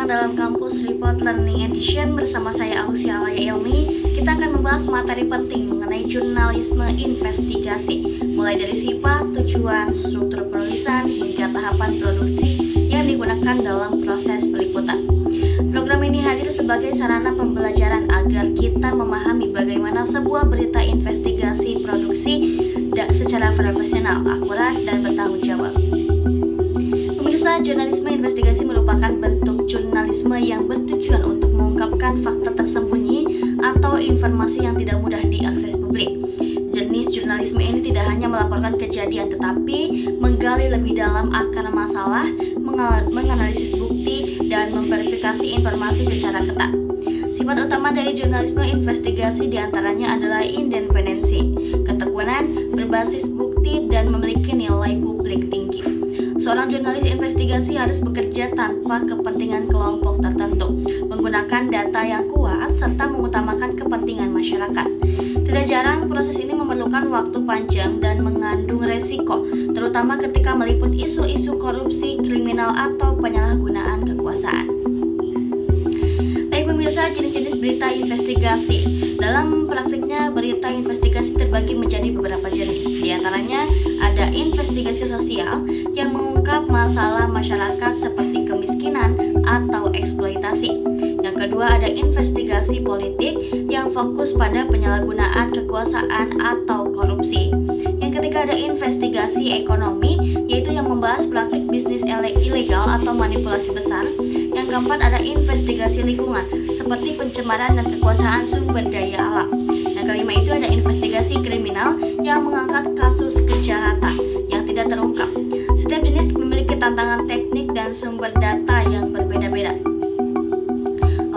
dalam Kampus Report Learning Edition bersama saya Ausia Alaya Ilmi. Kita akan membahas materi penting mengenai jurnalisme investigasi, mulai dari sifat, tujuan, struktur penulisan, hingga tahapan produksi yang digunakan dalam proses peliputan. Program ini hadir sebagai sarana pembelajaran agar kita memahami bagaimana sebuah berita investigasi produksi secara profesional, akurat, dan bertanggung jawab. Pemirsa, jurnalisme investigasi merupakan bentuk jurnalisme yang bertujuan untuk mengungkapkan fakta tersembunyi atau informasi yang tidak mudah diakses publik. Jenis jurnalisme ini tidak hanya melaporkan kejadian tetapi menggali lebih dalam akar masalah, menganalisis bukti, dan memverifikasi informasi secara ketat. Sifat utama dari jurnalisme investigasi diantaranya adalah independensi, ketekunan, berbasis bukti, dan memiliki nilai publik tinggi. Seorang jurnalis investigasi harus bekerja tanpa kepentingan kelompok tertentu, menggunakan data yang kuat, serta mengutamakan kepentingan masyarakat. Tidak jarang, proses ini memerlukan waktu panjang dan mengandung resiko, terutama ketika meliput isu-isu korupsi, kriminal, atau penyalahgunaan kekuasaan. Pemirsa, jenis-jenis berita investigasi. Dalam praktiknya, berita investigasi terbagi menjadi beberapa jenis. Di antaranya ada investigasi sosial yang mengungkap masalah masyarakat seperti kemiskinan atau eksploitasi. Yang kedua ada investigasi politik yang fokus pada penyalahgunaan kekuasaan atau korupsi. Yang ketiga ada investigasi ekonomi, yaitu yang membahas praktik bisnis ilegal atau manipulasi besar. Yang keempat ada investigasi lingkungan, seperti pencemaran dan kekuasaan sumber daya alam. Yang kelima itu ada investigasi kriminal yang mengangkat kasus kejahatan yang tidak terungkap. Setiap jenis memiliki tantangan teknik dan sumber data yang berbeda-beda.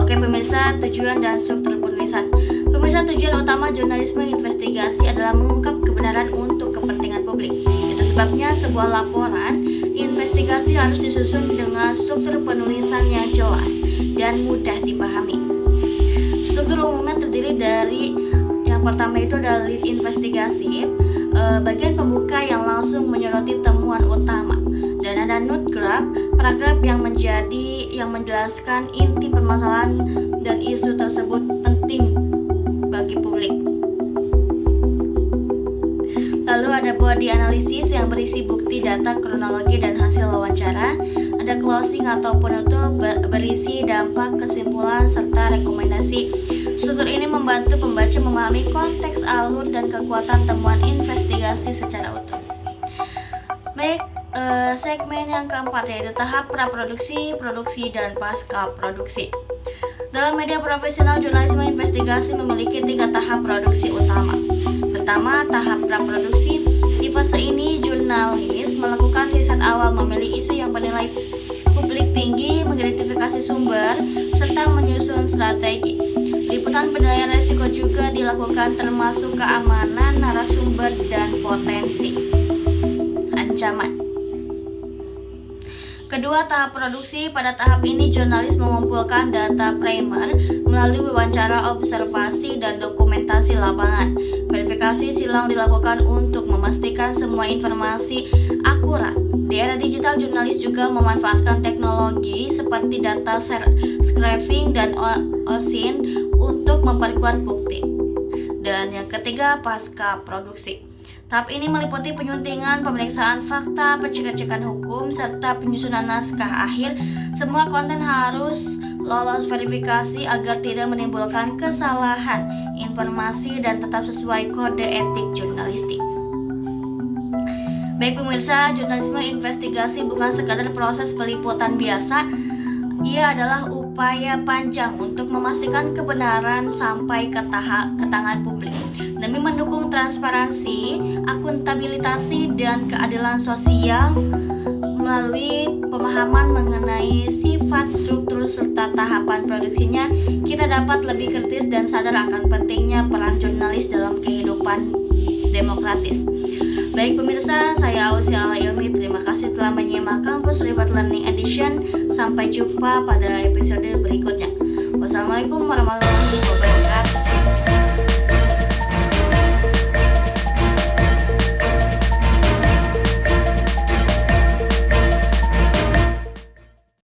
Oke pemirsa, tujuan dan struktur penulisan. Pemirsa, tujuan utama jurnalisme investigasi adalah mengungkap kebenaran untuk kepentingan publik. Itu sebabnya sebuah laporan investigasi harus disusun dengan struktur penulisan yang jelas dan mudah dipahami. Struktur umumnya terdiri dari yang pertama itu adalah lead investigasi, bagian pembuka yang langsung menyoroti temuan utama, dan ada note graph, paragraf yang menjelaskan inti permasalahan dan isu tersebut penting bagi publik. Lalu ada body analisis yang berisi bukti, data, kronologi, dan hasil wawancara. Ada closing atau penutup berisi dampak, kesimpulan, serta rekomendasi. Struktur ini membantu pembaca memahami konteks, alur, dan kekuatan temuan investigasi secara utuh. Baik, segmen yang keempat yaitu tahap praproduksi, produksi, dan pasca produksi. Dalam media profesional, jurnalisme investigasi memiliki 3 tahap produksi utama. Pertama, tahap praproduksi. Di fase ini, jurnalis melakukan riset awal, memilih isu yang bernilai publik tinggi, mengidentifikasi sumber, serta menyusun strategi. Liputan penilaian risiko juga dilakukan, termasuk keamanan narasumber dan potensi ancaman. Kedua, tahap produksi. Pada tahap ini, jurnalis mengumpulkan data primer melalui wawancara, observasi, dan dokumentasi lapangan. Verifikasi silang dilakukan untuk memastikan semua informasi akurat. Di era digital, jurnalis juga memanfaatkan teknologi seperti data scraping dan OSINT untuk memperkuat bukti. Dan yang ketiga, pasca produksi. Tahap ini meliputi penyuntingan, pemeriksaan fakta, pengecekan hukum, serta penyusunan naskah akhir. Semua konten harus lolos verifikasi agar tidak menimbulkan kesalahan informasi dan tetap sesuai kode etik jurnalistik. Baik pemirsa, jurnalisme investigasi bukan sekadar proses peliputan biasa. Ia adalah upaya panjang untuk memastikan kebenaran sampai ke tangan publik demi mendukung transparansi, akuntabilitas, dan keadilan sosial. Melalui pemahaman mengenai sifat, struktur, serta tahapan produksinya, kita dapat lebih kritis dan sadar akan pentingnya peran jurnalis dalam kehidupan demokratis. Baik pemirsa, saya Ausia Alaya Ilmi. Terima kasih telah menyimak Kampus Report Learning Edition. Sampai jumpa pada episode berikutnya. Wassalamualaikum warahmatullahi wabarakatuh.